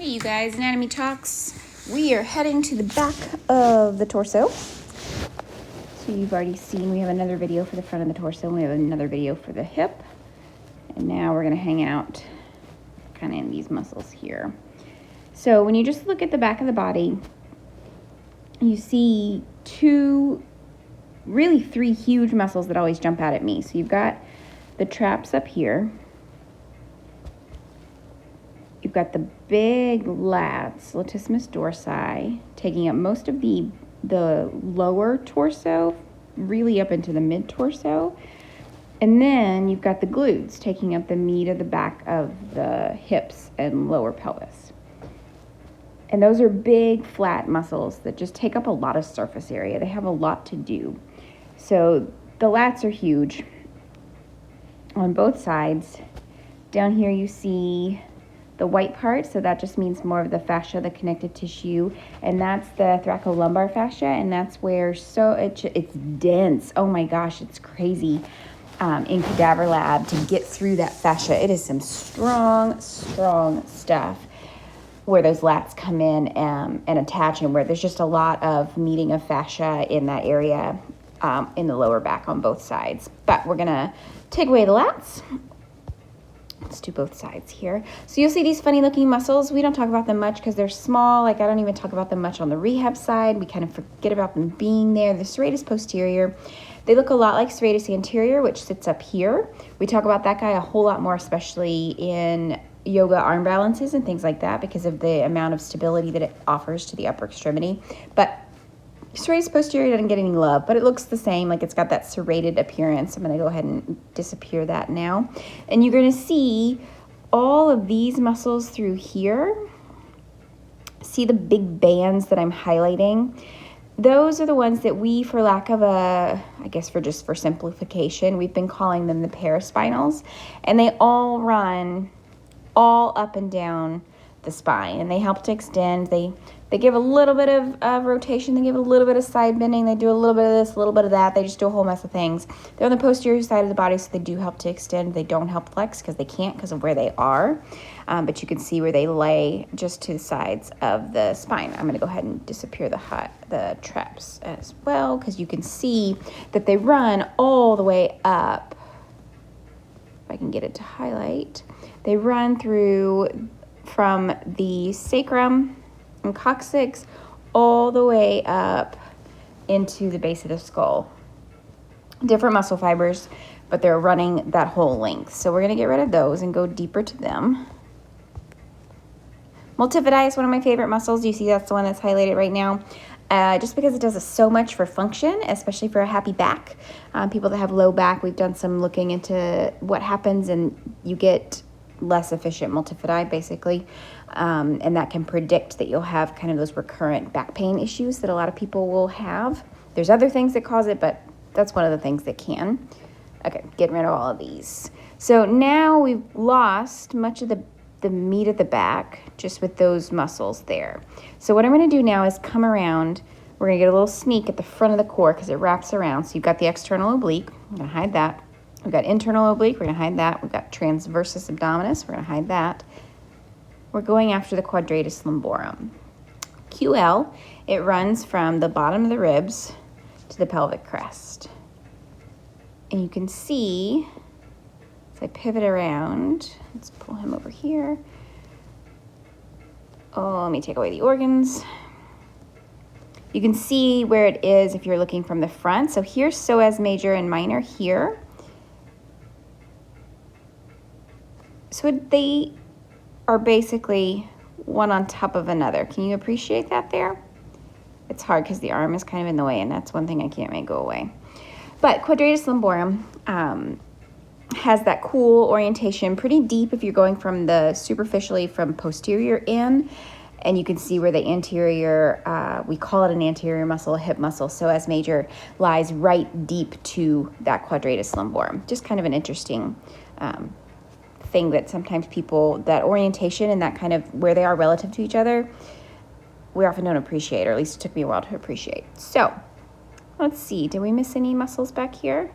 Hey you guys, Anatomy Talks. We are heading to the back of the torso. So you've already seen we have another video for the front of the torso and we have another video for the hip. And now we're gonna hang out kind of in these muscles here. So when you just look at the back of the body, you see really three huge muscles that always jump out at me. So you've got the traps up here. You've got the big lats, latissimus dorsi, taking up most of the lower torso, really up into the mid-torso. And then you've got the glutes, taking up the meat of the back of the hips and lower pelvis. And those are big, flat muscles that just take up a lot of surface area. They have a lot to do. So the lats are huge on both sides. Down here you see the white part, so that just means more of the fascia, the connective tissue, and that's the thoracolumbar fascia, and that's where it's dense. Oh my gosh, it's crazy in cadaver lab to get through that fascia. It is some strong stuff where those lats come in and attach, and where there's just a lot of meeting of fascia in that area in the lower back on both sides. But we're gonna take away the lats. Let's do both sides here. So you'll see these funny looking muscles. We don't talk about them much because they're small. Like I don't even talk about them much on the rehab side. We kind of forget about them being there. The serratus posterior, they look a lot like serratus anterior, which sits up here. We talk about that guy a whole lot more, especially in yoga arm balances and things like that, because of the amount of stability that it offers to the upper extremity. But serratus posterior doesn't get any love, but it looks the same, like it's got that serrated appearance. I'm gonna go ahead and disappear that now. And you're gonna see all of these muscles through here. See the big bands that I'm highlighting? Those are the ones that we, for lack of for simplification, we've been calling them the paraspinals. And they all run all up and down the spine, and they help to extend. They give a little bit of rotation, they give a little bit of side bending, they do a little bit of this, a little bit of that, they just do a whole mess of things. They're on the posterior side of the body, so they do help to extend. They don't help flex because they can't because of where they are, but you can see where they lay just to the sides of the spine. I'm gonna go ahead and disappear the traps as well, because you can see that they run all the way up. If I can get it to highlight. They run through from the sacrum and coccyx all the way up into the base of the skull. Different muscle fibers, but they're running that whole length. So we're gonna get rid of those and go deeper to them. Multifidi is one of my favorite muscles. You see that's the one that's highlighted right now. Just because it does so much for function, especially for a happy back. People that have low back, we've done some looking into what happens, and you get less efficient multifidi basically, and that can predict that you'll have kind of those recurrent back pain issues that a lot of people will have. There's other things that cause it, but that's one of the things that can. Okay, getting rid of all of these. So now we've lost much of the meat at the back just with those muscles there. So what I'm going to do now is come around. We're going to get a little sneak at the front of the core because it wraps around. So you've got the external oblique. I'm going to hide that. We've got internal oblique, we're gonna hide that. We've got transversus abdominis, we're gonna hide that. We're going after the quadratus lumborum. QL, it runs from the bottom of the ribs to the pelvic crest. And you can see, as I pivot around, let's pull him over here. Oh, let me take away the organs. You can see where it is if you're looking from the front. So here's psoas major and minor here. So they are basically one on top of another. Can you appreciate that there? It's hard because the arm is kind of in the way, and that's one thing I can't make go away. But quadratus lumborum has that cool orientation, pretty deep if you're going from the superficially from posterior in, and you can see where the anterior, we call it an anterior muscle, a hip muscle, psoas major, lies right deep to that quadratus lumborum. Just kind of an interesting thing that sometimes people, that orientation and that kind of where they are relative to each other, we often don't appreciate, or at least it took me a while to appreciate. So let's see, did we miss any muscles back here?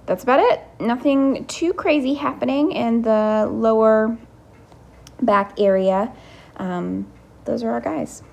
That's about it. Nothing too crazy happening in the lower back area. those are our guys.